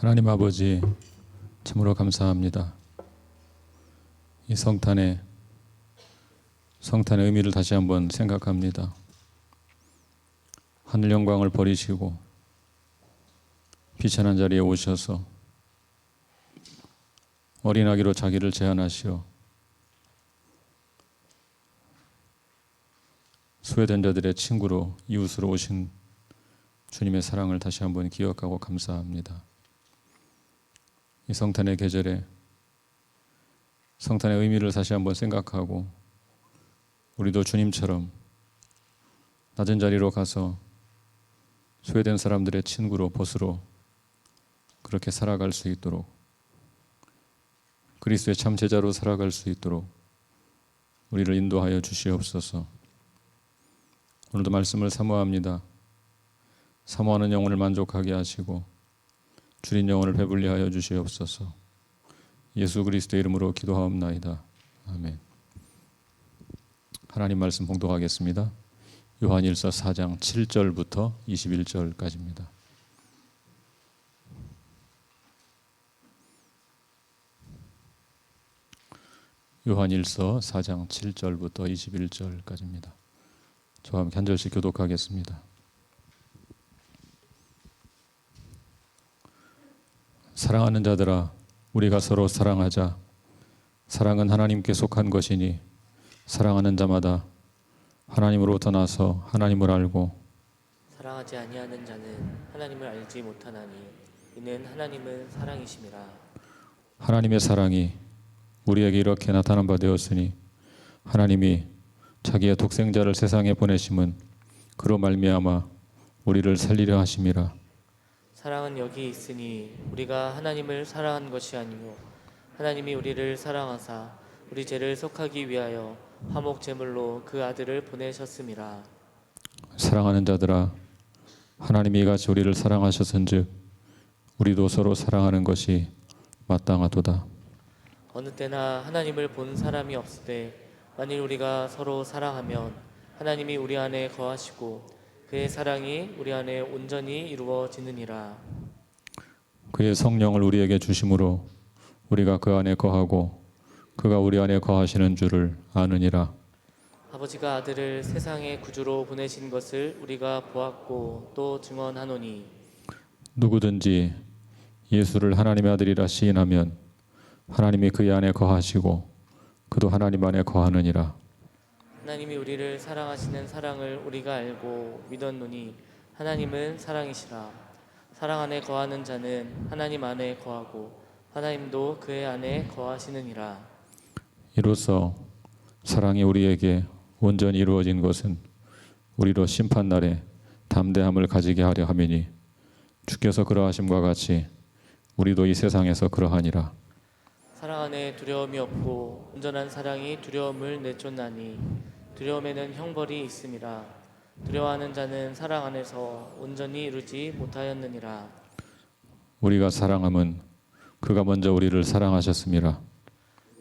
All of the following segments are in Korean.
하나님 아버지, 참으로 감사합니다. 이 성탄의 의미를 다시 한번 생각합니다. 하늘 영광을 버리시고 비천한 자리에 오셔서 어린아기로 자기를 제한하시어 소외된 자들의 친구로, 이웃으로 오신 주님의 사랑을 다시 한번 기억하고 감사합니다. 이 성탄의 계절에 성탄의 의미를 다시 한번 생각하고 우리도 주님처럼 낮은 자리로 가서 소외된 사람들의 친구로, 보스로 그렇게 살아갈 수 있도록, 그리스도의 참 제자로 살아갈 수 있도록 우리를 인도하여 주시옵소서. 오늘도 말씀을 사모합니다. 사모하는 영혼을 만족하게 하시고 줄인 영혼을 배불리 하여 주시옵소서. 예수 그리스도의 이름으로 기도하옵나이다. 아멘. 하나님 말씀 봉독하겠습니다. 요한일서 4장 7절부터 21절까지입니다. 요한일서 4장 7절부터 21절까지입니다. 저와 함께 한 절씩 교독하겠습니다. 사랑하는 자들아, 우리가 서로 사랑하자. 사랑은 하나님께 속한 것이니 사랑하는 자마다 하나님으로부터 나서 하나님을 알고 사랑하지 아니하는 자는 하나님을 알지 못하나니 이는 하나님은 사랑이심이라. 하나님의 사랑이 우리에게 이렇게 나타난 바 되었으니 하나님이 자기의 독생자를 세상에 보내심은 그로 말미암아 우리를 살리려 하심이라. 사랑은 여기 있으니 우리가 하나님을 사랑한 것이 아니요 하나님이 우리를 사랑하사 우리 죄를 속하기 위하여 화목 제물로 그 아들을 보내셨음이라. 사랑하는 자들아, 하나님이 이같이 우리를 사랑하셨은즉 우리도 서로 사랑하는 것이 마땅하도다. 어느 때나 하나님을 본 사람이 없으되 만일 우리가 서로 사랑하면 하나님이 우리 안에 거하시고 그의 사랑이 우리 안에 온전히 이루어지느니라. 그의 성령을 우리에게 주심으로 우리가 그 안에 거하고 그가 우리 안에 거하시는 줄을 아느니라. 아버지가 아들을 세상의 구주로 보내신 것을 우리가 보았고 또 증언하노니 누구든지 예수를 하나님의 아들이라 시인하면 하나님이 그의 안에 거하시고 그도 하나님 안에 거하느니라. 하나님이 우리를 사랑하시는 사랑을 우리가 알고 믿었노니 하나님은 사랑이시라. 사랑 안에 거하는 자는 하나님 안에 거하고 하나님도 그의 안에 거하시느니라. 이로써 사랑이 우리에게 온전히 이루어진 것은 우리로 심판날에 담대함을 가지게 하려 함이니 주께서 그러하심과 같이 우리도 이 세상에서 그러하니라. 사랑 안에 두려움이 없고 온전한 사랑이 두려움을 내쫓나니 두려움에는 형벌이 있음이라. 두려워하는 자는 사랑 안에서 온전히 이루지 못하였느니라. 우리가 사랑함은 그가 먼저 우리를 사랑하셨음이라.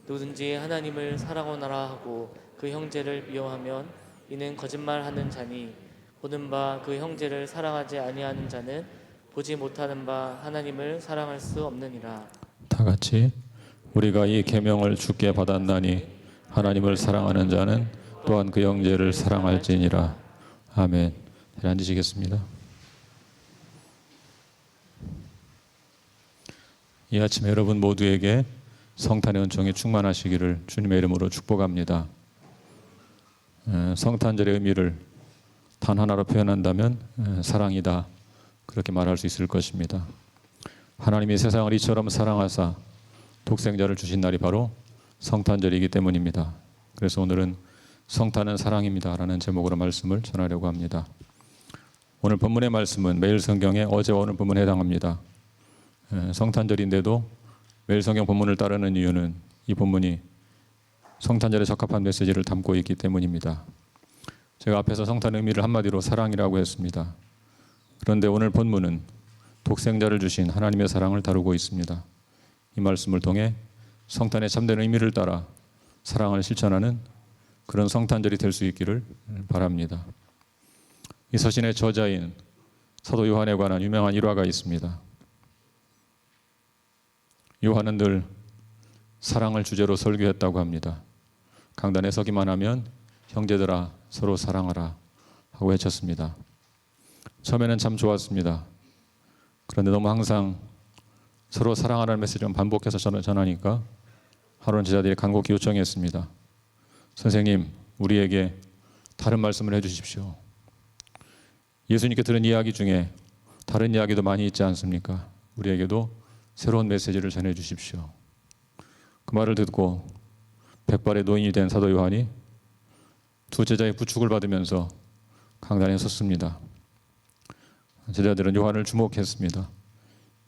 누구든지 하나님을 사랑하노라 하고 그 형제를 미워하면 이는 거짓말하는 자니 보는 바 그 형제를 사랑하지 아니하는 자는 보지 못하는 바 하나님을 사랑할 수 없느니라. 다 같이 우리가 이 계명을 주께 받았나니 하나님을 사랑하는 자는 또한 그 형제를 사랑할지니라. 아멘. 앉으시겠습니다. 이 아침에 여러분 모두에게 성탄의 은총이 충만하시기를 주님의 이름으로 축복합니다. 성탄절의 의미를 단 하나로 표현한다면 사랑이다, 그렇게 말할 수 있을 것입니다. 하나님이 세상을 이처럼 사랑하사 독생자를 주신 날이 바로 성탄절이기 때문입니다. 그래서 오늘은 성탄은 사랑입니다 라는 제목으로 말씀을 전하려고 합니다. 오늘 본문의 말씀은 매일 성경의 어제와 오늘 본문에 해당합니다. 성탄절인데도 매일 성경 본문을 따르는 이유는 이 본문이 성탄절에 적합한 메시지를 담고 있기 때문입니다. 제가 앞에서 성탄의 의미를 한마디로 사랑이라고 했습니다. 그런데 오늘 본문은 독생자를 주신 하나님의 사랑을 다루고 있습니다. 이 말씀을 통해 성탄의 참된 의미를 따라 사랑을 실천하는 그런 성탄절이 될 수 있기를 바랍니다. 이 서신의 저자인 사도 요한에 관한 유명한 일화가 있습니다. 요한은 늘 사랑을 주제로 설교했다고 합니다. 강단에 서기만 하면 형제들아 서로 사랑하라 하고 외쳤습니다. 처음에는 참 좋았습니다. 그런데 너무 항상 서로 사랑하라는 메시지를 반복해서 전하니까 하루는 제자들이 간곡히 요청했습니다. 선생님, 우리에게 다른 말씀을 해주십시오. 예수님께 들은 이야기 중에 다른 이야기도 많이 있지 않습니까? 우리에게도 새로운 메시지를 전해주십시오. 그 말을 듣고 백발의 노인이 된 사도 요한이 두 제자의 부축을 받으면서 강단에 섰습니다. 제자들은 요한을 주목했습니다.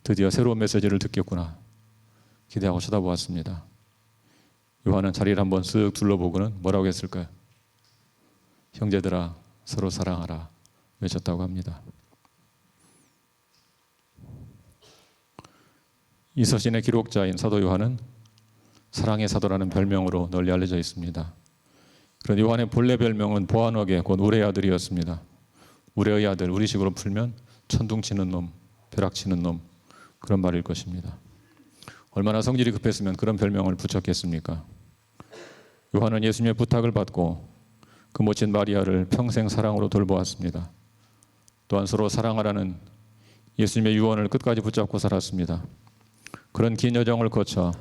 드디어 새로운 메시지를 듣겠구나 기대하고 쳐다보았습니다. 요한은 자리를 한번 쓱 둘러보고는 뭐라고 했을까요? 형제들아 서로 사랑하라 외쳤다고 합니다. 이 서신의 기록자인 사도 요한은 사랑의 사도라는 별명으로 널리 알려져 있습니다. 그런데 요한의 본래 별명은 보아너게 곧 우레의 아들이었습니다. 우레의 아들, 우리식으로 풀면 천둥치는 놈, 벼락치는 놈 그런 말일 것입니다. 얼마나 성질이 급했으면 그런 별명을 붙였겠습니까? 요한은 예수님의 부탁을 받고 그 모친 마리아를 평생 사랑으로 돌보았습니다. 또한 서로 사랑하라는 예수님의 유언을 끝까지 붙잡고 살았습니다. 그런 긴 여정을 거쳐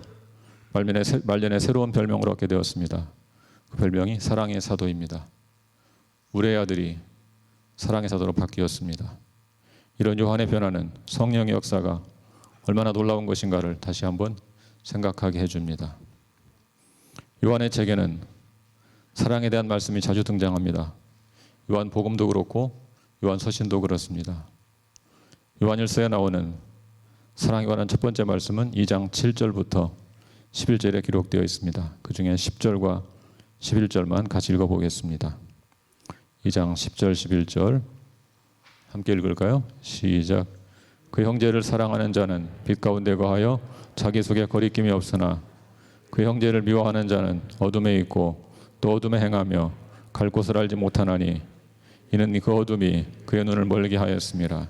말년에 새로운 별명을 얻게 되었습니다. 그 별명이 사랑의 사도입니다. 우레의 아들이 사랑의 사도로 바뀌었습니다. 이런 요한의 변화는 성령의 역사가 얼마나 놀라운 것인가를 다시 한번 생각하게 해줍니다. 요한의 책에는 사랑에 대한 말씀이 자주 등장합니다. 요한 복음도 그렇고 요한 서신도 그렇습니다. 요한일서에 나오는 사랑에 관한 첫 번째 말씀은 2장 7절부터 11절에 기록되어 있습니다. 그 중에 10절과 11절만 같이 읽어보겠습니다. 2장 10절 11절 함께 읽을까요? 시작. 그 형제를 사랑하는 자는 빛 가운데 거하여 자기 속에 거리낌이 없으나 그 형제를 미워하는 자는 어둠에 있고 또 어둠에 행하며 갈 곳을 알지 못하나니 이는 그 어둠이 그의 눈을 멀게 하였습니다.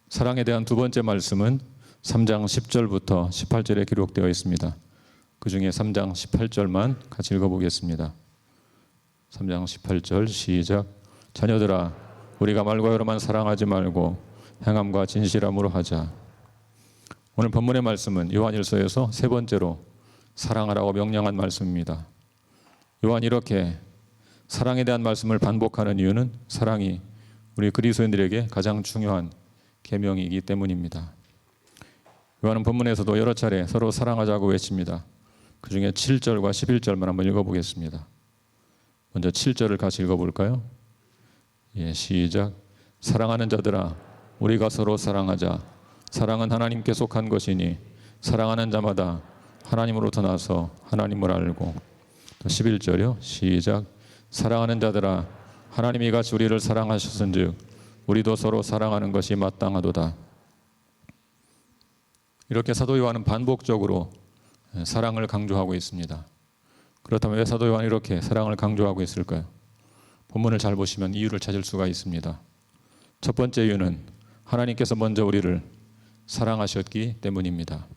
사랑에 대한 두 번째 말씀은 3장 10절부터 18절에 기록되어 있습니다. 그 중에 3장 18절만 같이 읽어보겠습니다. 3장 18절 시작. 자녀들아 우리가 말과 여로만 사랑하지 말고 행함과 진실함으로 하자. 오늘 본문의 말씀은 요한일서에서 세 번째로 사랑하라고 명령한 말씀입니다. 요한이 이렇게 사랑에 대한 말씀을 반복하는 이유는 사랑이 우리 그리스도인들에게 가장 중요한 계명이기 때문입니다. 요한은 본문에서도 여러 차례 서로 사랑하자고 외칩니다. 그 중에 7절과 11절만 한번 읽어보겠습니다. 먼저 7절을 같이 읽어볼까요? 예, 시작. 사랑하는 자들아 우리가 서로 사랑하자. 사랑은 하나님께 속한 것이니 사랑하는 자마다 하나님으로부터 나서 하나님을 알고. 또 11절이요. 시작. 사랑하는 자들아 하나님이 같이 우리를 사랑하셨은즉 우리도 서로 사랑하는 것이 마땅하도다. 이렇게 사도 요한은 반복적으로 사랑을 강조하고 있습니다. 그렇다면 왜 사도 요한이 이렇게 사랑을 강조하고 있을까요? 본문을 잘 보시면 이유를 찾을 수가 있습니다. 첫 번째 이유는 하나님께서 먼저 우리를 사랑하셨기 때문입니다.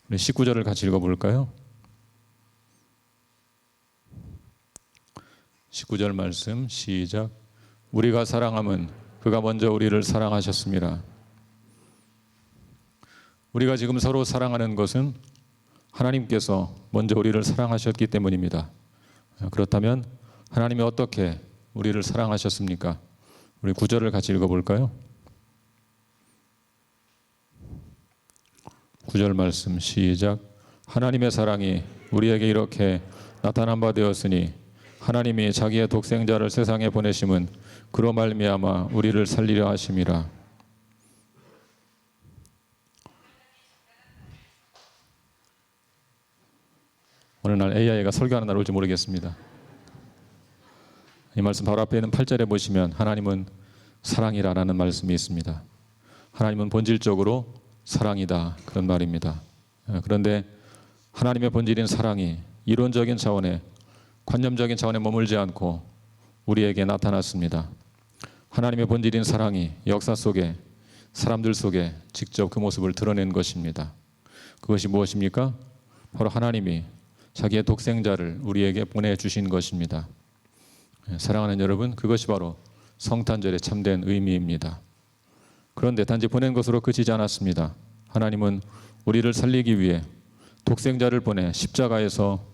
우리 19절을 같이 읽어볼까요? 19절 말씀 시작. 우리가 사랑함은 그가 먼저 우리를 사랑하셨습니다. 우리가 지금 서로 사랑하는 것은 하나님께서 먼저 우리를 사랑하셨기 때문입니다. 그렇다면 하나님이 어떻게 우리를 사랑하셨습니까? 우리 9절을 같이 읽어볼까요? 9절 말씀 시작. 하나님의 사랑이 우리에게 이렇게 나타난 바 되었으니 하나님이 자기의 독생자를 세상에 보내심은 그로 말미암아 우리를 살리려 하심이라. 어느 날 AI가 설교하는 날 올지 모르겠습니다. 이 말씀 바로 앞에 있는 8절에 보시면 하나님은 사랑이라는 말씀이 있습니다. 하나님은 본질적으로 사랑이다 그런 말입니다. 그런데 하나님의 본질인 사랑이 이론적인 차원에 관념적인 차원에 머물지 않고 우리에게 나타났습니다. 하나님의 본질인 사랑이 역사 속에 사람들 속에 직접 그 모습을 드러낸 것입니다. 그것이 무엇입니까? 바로 하나님이 자기의 독생자를 우리에게 보내주신 것입니다. 사랑하는 여러분, 그것이 바로 성탄절의 참된 의미입니다. 그런데 단지 보낸 것으로 그치지 않았습니다. 하나님은 우리를 살리기 위해 독생자를 보내 십자가에서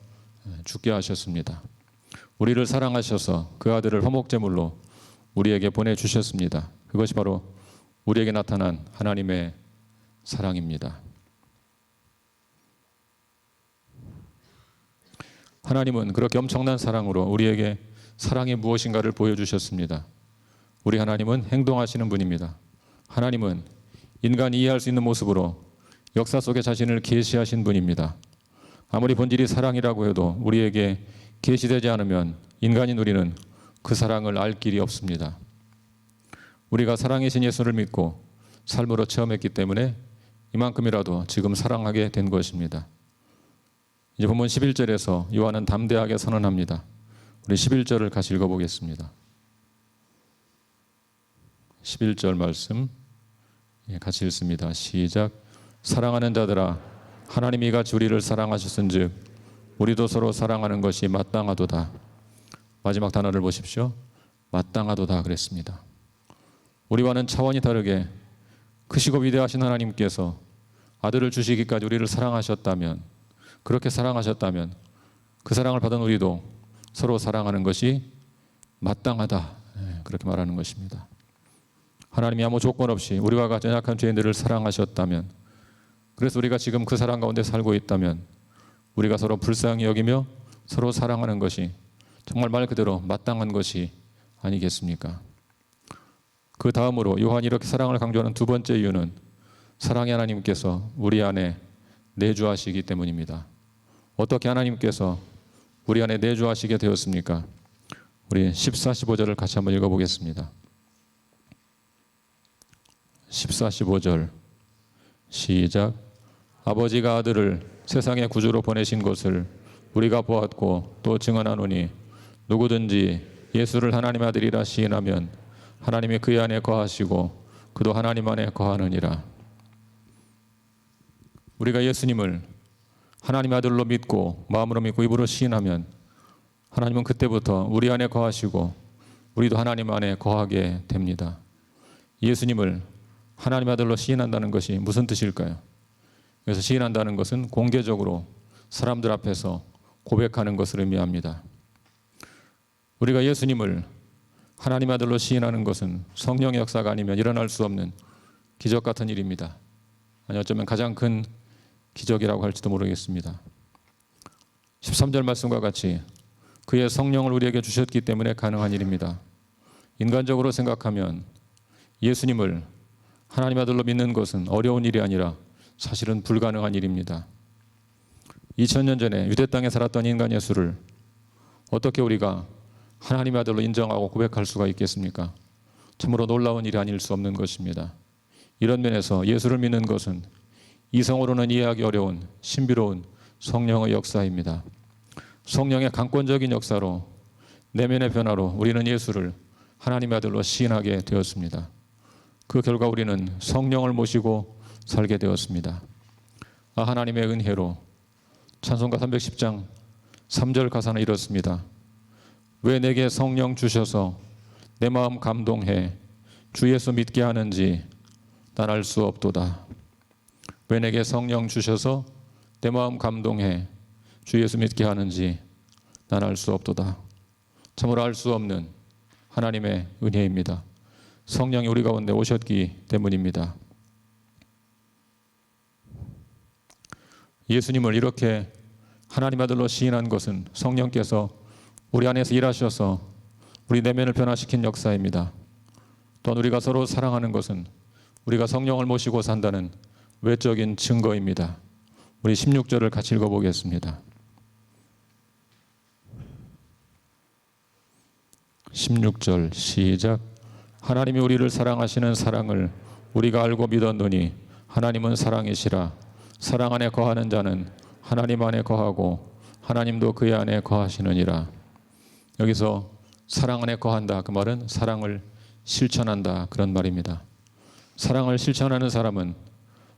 죽게 하셨습니다. 우리를 사랑하셔서 그 아들을 화목제물로 우리에게 보내주셨습니다. 그것이 바로 우리에게 나타난 하나님의 사랑입니다. 하나님은 그렇게 엄청난 사랑으로 우리에게 사랑이 무엇인가를 보여주셨습니다. 우리 하나님은 행동하시는 분입니다. 하나님은 인간이 이해할 수 있는 모습으로 역사 속에 자신을 계시하신 분입니다. 아무리 본질이 사랑이라고 해도 우리에게 계시되지 않으면 인간인 우리는 그 사랑을 알 길이 없습니다. 우리가 사랑이신 예수를 믿고 삶으로 체험했기 때문에 이만큼이라도 지금 사랑하게 된 것입니다. 이제 본문 11절에서 요한은 담대하게 선언합니다. 우리 11절을 같이 읽어보겠습니다. 11절 말씀 같이 읽습니다. 시작. 사랑하는 자들아, 하나님이 같이 우리를 사랑하셨은즉 우리도 서로 사랑하는 것이 마땅하도다. 마지막 단어를 보십시오. 마땅하도다 그랬습니다. 우리와는 차원이 다르게 크시고 위대하신 하나님께서 아들을 주시기까지 우리를 사랑하셨다면, 그렇게 사랑하셨다면 그 사랑을 받은 우리도 서로 사랑하는 것이 마땅하다. 그렇게 말하는 것입니다. 하나님이 아무 조건 없이 우리와 같은 연약한 죄인들을 사랑하셨다면, 그래서 우리가 지금 그 사랑 가운데 살고 있다면 우리가 서로 불쌍히 여기며 서로 사랑하는 것이 정말 말 그대로 마땅한 것이 아니겠습니까? 그 다음으로 요한이 이렇게 사랑을 강조하는 두 번째 이유는 사랑의 하나님께서 우리 안에 내주하시기 때문입니다. 어떻게 하나님께서 우리 안에 내주하시게 되었습니까? 우리 14, 15절을 같이 한번 읽어보겠습니다. 14, 15절 시작. 아버지가 아들을 세상의 구주로 보내신 것을 우리가 보았고 또 증언하노니 누구든지 예수를 하나님의 아들이라 시인하면 하나님이 그의 안에 거하시고 그도 하나님 안에 거하느니라. 우리가 예수님을 하나님의 아들로 믿고 마음으로 믿고 입으로 시인하면 하나님은 그때부터 우리 안에 거하시고 우리도 하나님 안에 거하게 됩니다. 예수님을 하나님의 아들로 시인한다는 것이 무슨 뜻일까요? 그래서 시인한다는 것은 공개적으로 사람들 앞에서 고백하는 것을 의미합니다. 우리가 예수님을 하나님의 아들로 시인하는 것은 성령의 역사가 아니면 일어날 수 없는 기적 같은 일입니다. 아니 어쩌면 가장 큰 기적이라고 할지도 모르겠습니다. 13절 말씀과 같이 그의 성령을 우리에게 주셨기 때문에 가능한 일입니다. 인간적으로 생각하면 예수님을 하나님의 아들로 믿는 것은 어려운 일이 아니라 사실은 불가능한 일입니다. 2000년 전에 유대 땅에 살았던 인간 예수를 어떻게 우리가 하나님의 아들로 인정하고 고백할 수가 있겠습니까? 참으로 놀라운 일이 아닐 수 없는 것입니다. 이런 면에서 예수를 믿는 것은 이성으로는 이해하기 어려운 신비로운 성령의 역사입니다. 성령의 강권적인 역사로 내면의 변화로 우리는 예수를 하나님의 아들로 시인하게 되었습니다. 그 결과 우리는 성령을 모시고 살게 되었습니다. 하나님의 은혜로 찬송가 310장 3절 가사는 이렇습니다. 왜 내게 성령 주셔서 내 마음 감동해 주 예수 믿게 하는지 난 알 수 없도다. 왜 내게 성령 주셔서 내 마음 감동해 주 예수 믿게 하는지 난 알 수 없도다. 참으로 알 수 없는 하나님의 은혜입니다. 성령이 우리 가운데 오셨기 때문입니다. 예수님을 이렇게 하나님 아들로 시인한 것은 성령께서 우리 안에서 일하셔서 우리 내면을 변화시킨 역사입니다. 또한 우리가 서로 사랑하는 것은 우리가 성령을 모시고 산다는 외적인 증거입니다. 우리 16절을 같이 읽어보겠습니다. 16절 시작. 하나님이 우리를 사랑하시는 사랑을 우리가 알고 믿었노니 하나님은 사랑이시라. 사랑 안에 거하는 자는 하나님 안에 거하고 하나님도 그의 안에 거하시느니라. 여기서 사랑 안에 거한다, 그 말은 사랑을 실천한다, 그런 말입니다. 사랑을 실천하는 사람은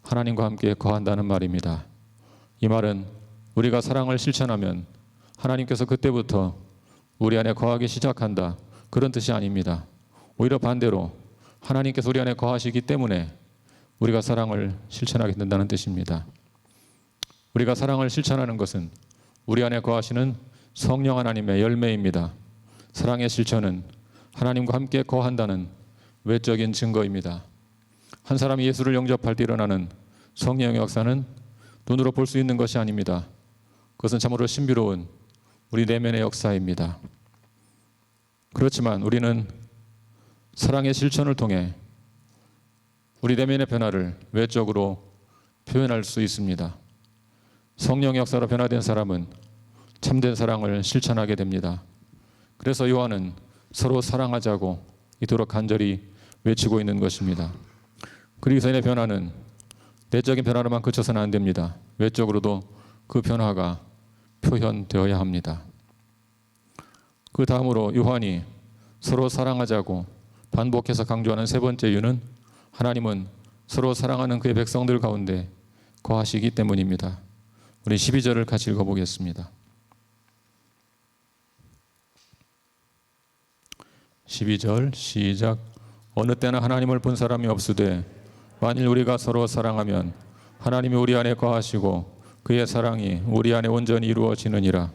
하나님과 함께 거한다는 말입니다. 이 말은 우리가 사랑을 실천하면 하나님께서 그때부터 우리 안에 거하기 시작한다, 그런 뜻이 아닙니다. 오히려 반대로 하나님께서 우리 안에 거하시기 때문에 우리가 사랑을 실천하게 된다는 뜻입니다. 우리가 사랑을 실천하는 것은 우리 안에 거하시는 성령 하나님의 열매입니다. 사랑의 실천은 하나님과 함께 거한다는 외적인 증거입니다. 한 사람이 예수를 영접할 때 일어나는 성령의 역사는 눈으로 볼 수 있는 것이 아닙니다. 그것은 참으로 신비로운 우리 내면의 역사입니다. 그렇지만 우리는 사랑의 실천을 통해 우리 내면의 변화를 외적으로 표현할 수 있습니다. 성령의 역사로 변화된 사람은 참된 사랑을 실천하게 됩니다. 그래서 요한은 서로 사랑하자고 이토록 간절히 외치고 있는 것입니다. 그리스도인의 변화는 내적인 변화로만 그쳐서는 안 됩니다. 외적으로도 그 변화가 표현되어야 합니다. 그 다음으로 요한이 서로 사랑하자고 반복해서 강조하는 세 번째 이유는 하나님은 서로 사랑하는 그의 백성들 가운데 거하시기 때문입니다. 우리 12절을 같이 읽어보겠습니다. 12절 시작. 어느 때나 하나님을 본 사람이 없으되 만일 우리가 서로 사랑하면 하나님이 우리 안에 거하시고 그의 사랑이 우리 안에 온전히 이루어지느니라.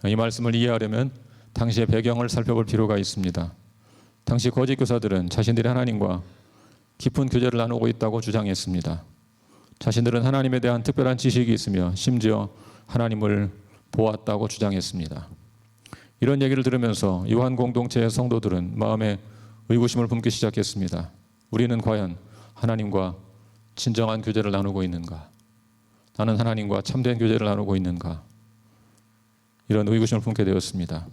이 말씀을 이해하려면 당시의 배경을 살펴볼 필요가 있습니다. 당시 거짓 교사들은 자신들이 하나님과 깊은 교제를 나누고 있다고 주장했습니다. 자신들은 하나님에 대한 특별한 지식이 있으며 심지어 하나님을 보았다고 주장했습니다. 이런 얘기를 들으면서 요한 공동체의 성도들은 마음에 의구심을 품기 시작했습니다. 우리는 과연 하나님과 진정한 교제를 나누고 있는가? 나는 하나님과 참된 교제를 나누고 있는가? 이런 의구심을 품게 되었습니다.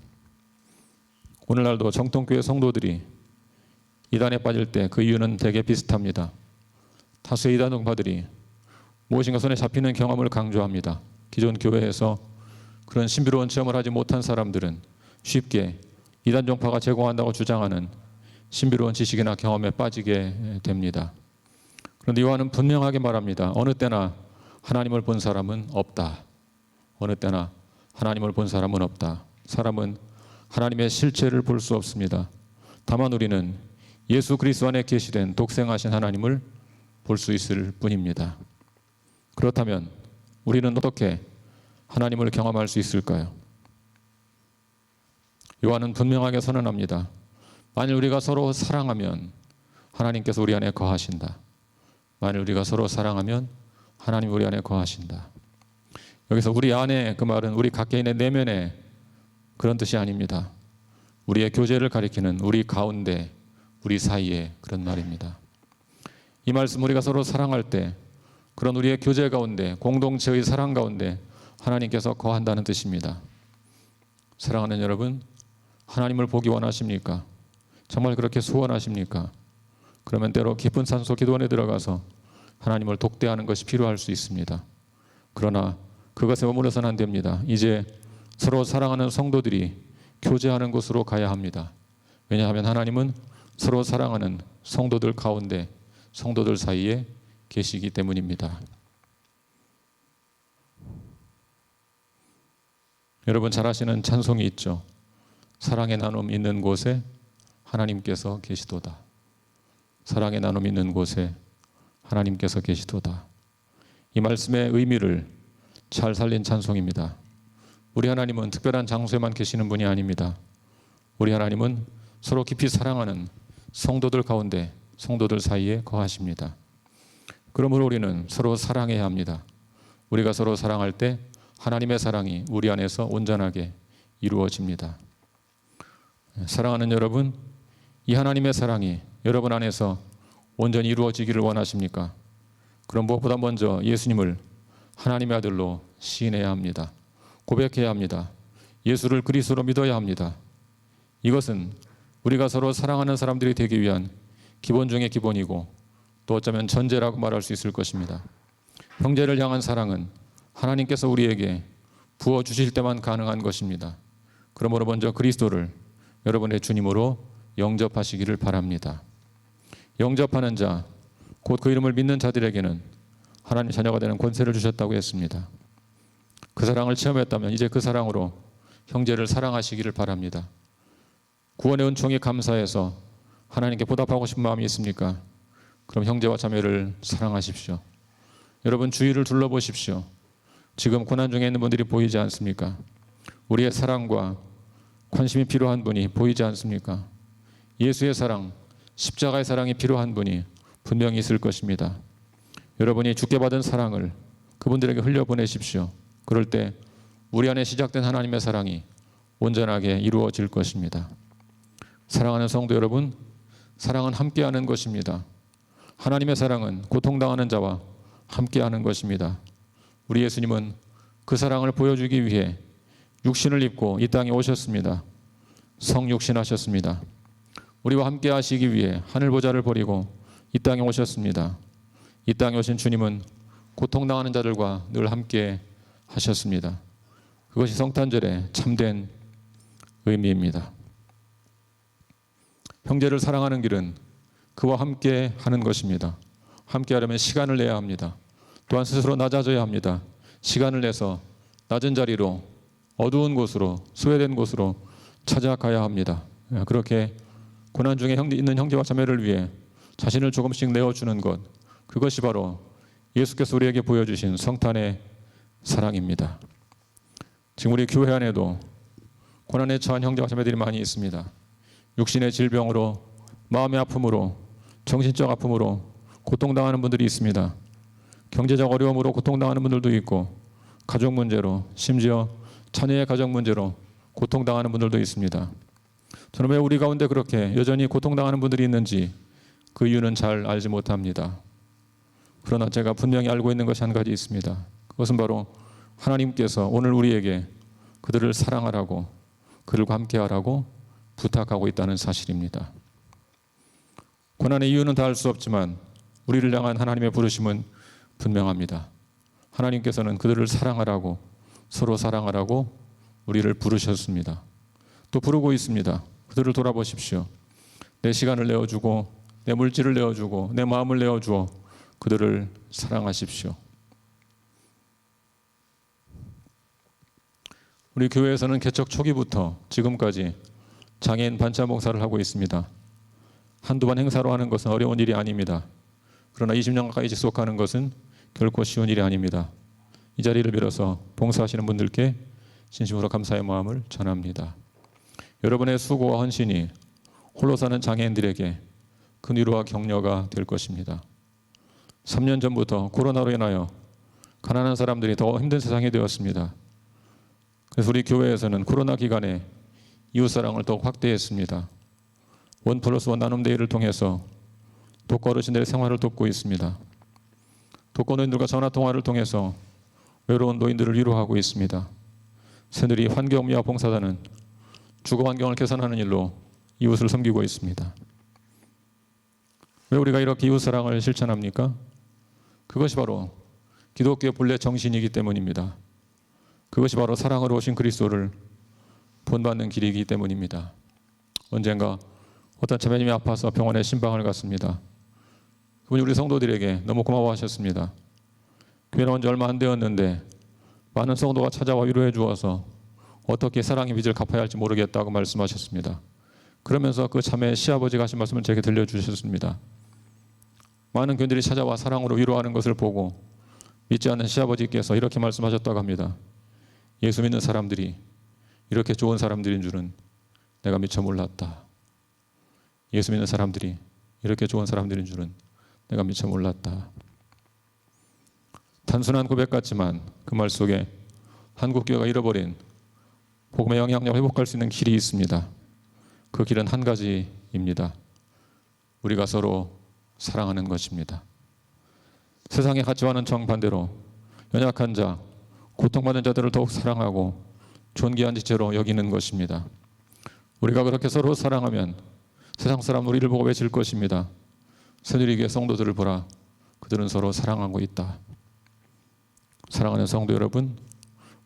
오늘날도 정통교회 성도들이 이단에 빠질 때 그 이유는 대개 비슷합니다. 다수의 이단 종파들이 무엇인가 손에 잡히는 경험을 강조합니다. 기존 교회에서 그런 신비로운 체험을 하지 못한 사람들은 쉽게 이단 종파가 제공한다고 주장하는 신비로운 지식이나 경험에 빠지게 됩니다. 그런데 요한은 분명하게 말합니다. 어느 때나 하나님을 본 사람은 없다. 어느 때나 하나님을 본 사람은 없다. 사람은 하나님의 실체를 볼 수 없습니다. 다만 우리는 예수 그리스도 안에 계시된 독생하신 하나님을 볼 수 있을 뿐입니다. 그렇다면 우리는 어떻게 하나님을 경험할 수 있을까요? 요한은 분명하게 선언합니다. 만일 우리가 서로 사랑하면 하나님께서 우리 안에 거하신다. 만일 우리가 서로 사랑하면 하나님 우리 안에 거하신다. 여기서 우리 안에 그 말은 우리 각개인의 내면에 그런 뜻이 아닙니다. 우리의 교제를 가리키는 우리 가운데, 우리 사이에 그런 말입니다. 이 말씀 우리가 서로 사랑할 때 그런 우리의 교제 가운데, 공동체의 사랑 가운데 하나님께서 거한다는 뜻입니다. 사랑하는 여러분, 하나님을 보기 원하십니까? 정말 그렇게 소원하십니까? 그러면 때로 깊은 산소 기도원에 들어가서 하나님을 독대하는 것이 필요할 수 있습니다. 그러나 그것에 머무르서는 안 됩니다. 이제 서로 사랑하는 성도들이 교제하는 곳으로 가야 합니다. 왜냐하면 하나님은 서로 사랑하는 성도들 가운데, 성도들 사이에 계시기 때문입니다. 여러분 잘 아시는 찬송이 있죠. 사랑의 나눔 있는 곳에 하나님께서 계시도다. 사랑의 나눔 있는 곳에 하나님께서 계시도다. 이 말씀의 의미를 잘 살린 찬송입니다. 우리 하나님은 특별한 장소에만 계시는 분이 아닙니다. 우리 하나님은 서로 깊이 사랑하는 성도들 가운데, 성도들 사이에 거하십니다. 그러므로 우리는 서로 사랑해야 합니다. 우리가 서로 사랑할 때 하나님의 사랑이 우리 안에서 온전하게 이루어집니다. 사랑하는 여러분, 이 하나님의 사랑이 여러분 안에서 온전히 이루어지기를 원하십니까? 그럼 무엇보다 먼저 예수님을 하나님의 아들로 시인해야 합니다. 고백해야 합니다. 예수를 그리스도로 믿어야 합니다. 이것은 우리가 서로 사랑하는 사람들이 되기 위한 기본 중의 기본이고 또 어쩌면 전제라고 말할 수 있을 것입니다. 형제를 향한 사랑은 하나님께서 우리에게 부어주실 때만 가능한 것입니다. 그러므로 먼저 그리스도를 여러분의 주님으로 영접하시기를 바랍니다. 영접하는 자, 곧 그 이름을 믿는 자들에게는 하나님 자녀가 되는 권세를 주셨다고 했습니다. 그 사랑을 체험했다면 이제 그 사랑으로 형제를 사랑하시기를 바랍니다. 구원의 은총이 감사해서 하나님께 보답하고 싶은 마음이 있습니까? 그럼 형제와 자매를 사랑하십시오. 여러분 주위를 둘러보십시오. 지금 고난 중에 있는 분들이 보이지 않습니까? 우리의 사랑과 관심이 필요한 분이 보이지 않습니까? 예수의 사랑, 십자가의 사랑이 필요한 분이 분명히 있을 것입니다. 여러분이 주께 받은 사랑을 그분들에게 흘려보내십시오. 그럴 때 우리 안에 시작된 하나님의 사랑이 온전하게 이루어질 것입니다. 사랑하는 성도 여러분, 사랑은 함께하는 것입니다. 하나님의 사랑은 고통당하는 자와 함께하는 것입니다. 우리 예수님은 그 사랑을 보여주기 위해 육신을 입고 이 땅에 오셨습니다. 성육신하셨습니다. 우리와 함께 하시기 위해 하늘 보좌를 버리고 이 땅에 오셨습니다. 이 땅에 오신 주님은 고통당하는 자들과 늘 함께 하셨습니다. 그것이 성탄절의 참된 의미입니다. 형제를 사랑하는 길은 그와 함께 하는 것입니다. 함께 하려면 시간을 내야 합니다. 또한 스스로 낮아져야 합니다. 시간을 내서 낮은 자리로, 어두운 곳으로, 소외된 곳으로 찾아가야 합니다. 그렇게 고난 중에 있는 형제와 자매를 위해 자신을 조금씩 내어주는 것, 그것이 바로 예수께서 우리에게 보여주신 성탄의 사랑입니다. 지금 우리 교회 안에도 고난에 처한 형제와 자매들이 많이 있습니다. 육신의 질병으로, 마음의 아픔으로, 정신적 아픔으로 고통당하는 분들이 있습니다. 경제적 어려움으로 고통당하는 분들도 있고, 가족 문제로, 심지어 자녀의 가정 문제로 고통당하는 분들도 있습니다. 저는 왜 우리 가운데 그렇게 여전히 고통당하는 분들이 있는지 그 이유는 잘 알지 못합니다. 그러나 제가 분명히 알고 있는 것이 한 가지 있습니다. 그것은 바로 하나님께서 오늘 우리에게 그들을 사랑하라고, 그들과 함께하라고 부탁하고 있다는 사실입니다. 고난의 이유는 다 알 수 없지만 우리를 향한 하나님의 부르심은 분명합니다. 하나님께서는 그들을 사랑하라고, 서로 사랑하라고 우리를 부르셨습니다. 또 부르고 있습니다. 그들을 돌아보십시오. 내 시간을 내어주고, 내 물질을 내어주고, 내 마음을 내어주어 그들을 사랑하십시오. 우리 교회에서는 개척 초기부터 지금까지 장애인 반찬 봉사를 하고 있습니다. 한두 번 행사로 하는 것은 어려운 일이 아닙니다. 그러나 20년 가까이 지속하는 것은 결코 쉬운 일이 아닙니다. 이 자리를 빌어서 봉사하시는 분들께 진심으로 감사의 마음을 전합니다. 여러분의 수고와 헌신이 홀로 사는 장애인들에게 큰 위로와 격려가 될 것입니다. 3년 전부터 코로나로 인하여 가난한 사람들이 더 힘든 세상이 되었습니다. 그래서 우리 교회에서는 코로나 기간에 이웃사랑을 더욱 확대했습니다. 1+1 나눔대회를 통해서 독거 어르신들의 생활을 돕고 있습니다. 독거 노인들과 전화통화를 통해서 외로운 노인들을 위로하고 있습니다. 새누리 환경미화 봉사단은 주거 환경을 개선하는 일로 이웃을 섬기고 있습니다. 왜 우리가 이렇게 이웃사랑을 실천합니까? 그것이 바로 기독교의 본래 정신이기 때문입니다. 그것이 바로 사랑으로 오신 그리스도를 본받는 길이기 때문입니다. 언젠가 어떤 자매님이 아파서 병원에 신방을 갔습니다. 그분이 우리 성도들에게 너무 고마워하셨습니다. 교회 나온 지 얼마 안 되었는데 많은 성도가 찾아와 위로해 주어서 어떻게 사랑의 빚을 갚아야 할지 모르겠다고 말씀하셨습니다. 그러면서 그 자매의 시아버지가 하신 말씀을 제게 들려주셨습니다. 많은 교인들이 찾아와 사랑으로 위로하는 것을 보고 믿지 않는 시아버지께서 이렇게 말씀하셨다고 합니다. 예수 믿는 사람들이 이렇게 좋은 사람들인 줄은 내가 미처 몰랐다. 예수 믿는 사람들이 이렇게 좋은 사람들인 줄은 내가 미처 몰랐다. 단순한 고백 같지만 그 말 속에 한국교회가 잃어버린 복음의 영향력을 회복할 수 있는 길이 있습니다. 그 길은 한 가지입니다. 우리가 서로 사랑하는 것입니다. 세상의 가치와는 정반대로 연약한 자, 고통받는 자들을 더욱 사랑하고 존귀한 지체로 여기는 것입니다. 우리가 그렇게 서로 사랑하면 세상 사람 우리를 보고 외칠 것입니다. 새누리교회 성도들을 보라. 그들은 서로 사랑하고 있다. 사랑하는 성도 여러분,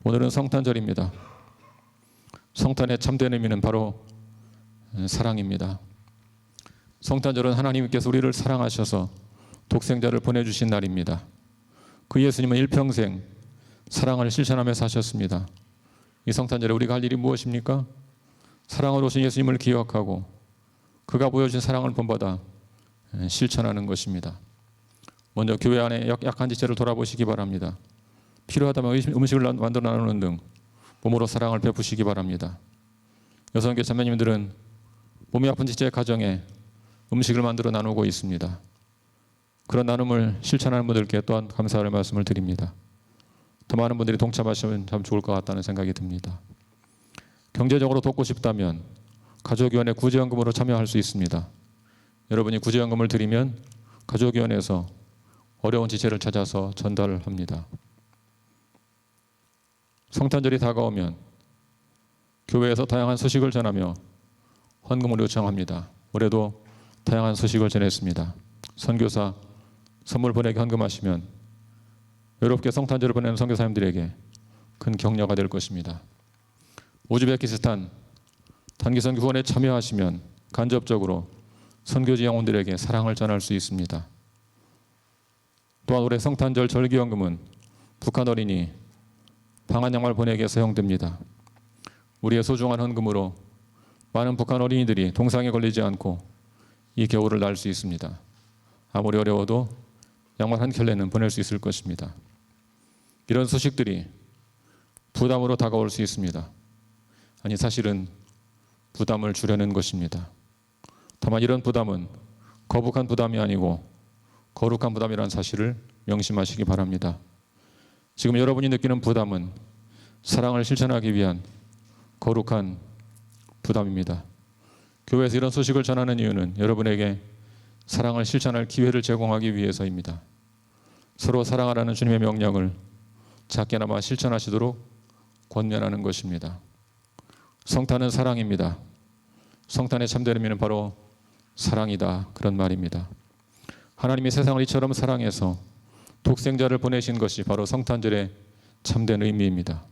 오늘은 성탄절입니다. 성탄의 참된 의미는 바로 사랑입니다. 성탄절은 하나님께서 우리를 사랑하셔서 독생자를 보내주신 날입니다. 그 예수님은 일평생 사랑을 실천하며 사셨습니다. 이 성탄절에 우리가 할 일이 무엇입니까? 사랑으로 오신 예수님을 기억하고 그가 보여준 사랑을 본받아 실천하는 것입니다. 먼저 교회 안에 약한 지체를 돌아보시기 바랍니다. 필요하다면 음식을 만들어 나누는 등 몸으로 사랑을 베푸시기 바랍니다. 여성교 자매님들은 몸이 아픈 지체의 가정에 음식을 만들어 나누고 있습니다. 그런 나눔을 실천하는 분들께 또한 감사의 말씀을 드립니다. 더 많은 분들이 동참하시면 참 좋을 것 같다는 생각이 듭니다. 경제적으로 돕고 싶다면 가족위원회 구제연금으로 참여할 수 있습니다. 여러분이 구제연금을 드리면 가족위원회에서 어려운 지체를 찾아서 전달을 합니다. 성탄절이 다가오면 교회에서 다양한 소식을 전하며 헌금을 요청합니다. 올해도 다양한 소식을 전했습니다. 선교사 선물 보내기 헌금하시면 외롭게 성탄절을 보내는 선교사님들에게 큰 격려가 될 것입니다. 우즈베키스탄 단기선교 후원에 참여하시면 간접적으로 선교지 영혼들에게 사랑을 전할 수 있습니다. 또한 올해 성탄절 절기연금은 북한 어린이 방한 양말 보내기에 사용됩니다. 우리의 소중한 헌금으로 많은 북한 어린이들이 동상에 걸리지 않고 이 겨울을 날 수 있습니다. 아무리 어려워도 양말 한 켤레는 보낼 수 있을 것입니다. 이런 소식들이 부담으로 다가올 수 있습니다. 아니, 사실은 부담을 주려는 것입니다. 다만 이런 부담은 거북한 부담이 아니고 거룩한 부담이라는 사실을 명심하시기 바랍니다. 지금 여러분이 느끼는 부담은 사랑을 실천하기 위한 거룩한 부담입니다. 교회에서 이런 소식을 전하는 이유는 여러분에게 사랑을 실천할 기회를 제공하기 위해서입니다. 서로 사랑하라는 주님의 명령을 작게나마 실천하시도록 권면하는 것입니다. 성탄은 사랑입니다. 성탄의 참된 의미는 바로 사랑이다, 그런 말입니다. 하나님이 세상을 이처럼 사랑해서 독생자를 보내신 것이 바로 성탄절의 참된 의미입니다.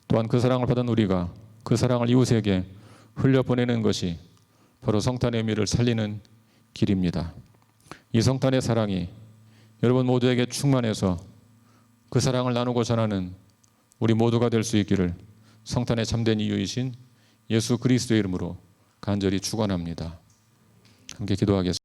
또한 그 사랑을 받은 우리가 그 사랑을 이웃에게 흘려보내는 것이 바로 성탄의 의미를 살리는 길입니다. 이 성탄의 사랑이 여러분 모두에게 충만해서 그 사랑을 나누고 전하는 우리 모두가 될 수 있기를 성탄의 참된 이유이신 예수 그리스도의 이름으로 간절히 축원합니다. 함께 기도하겠습니다.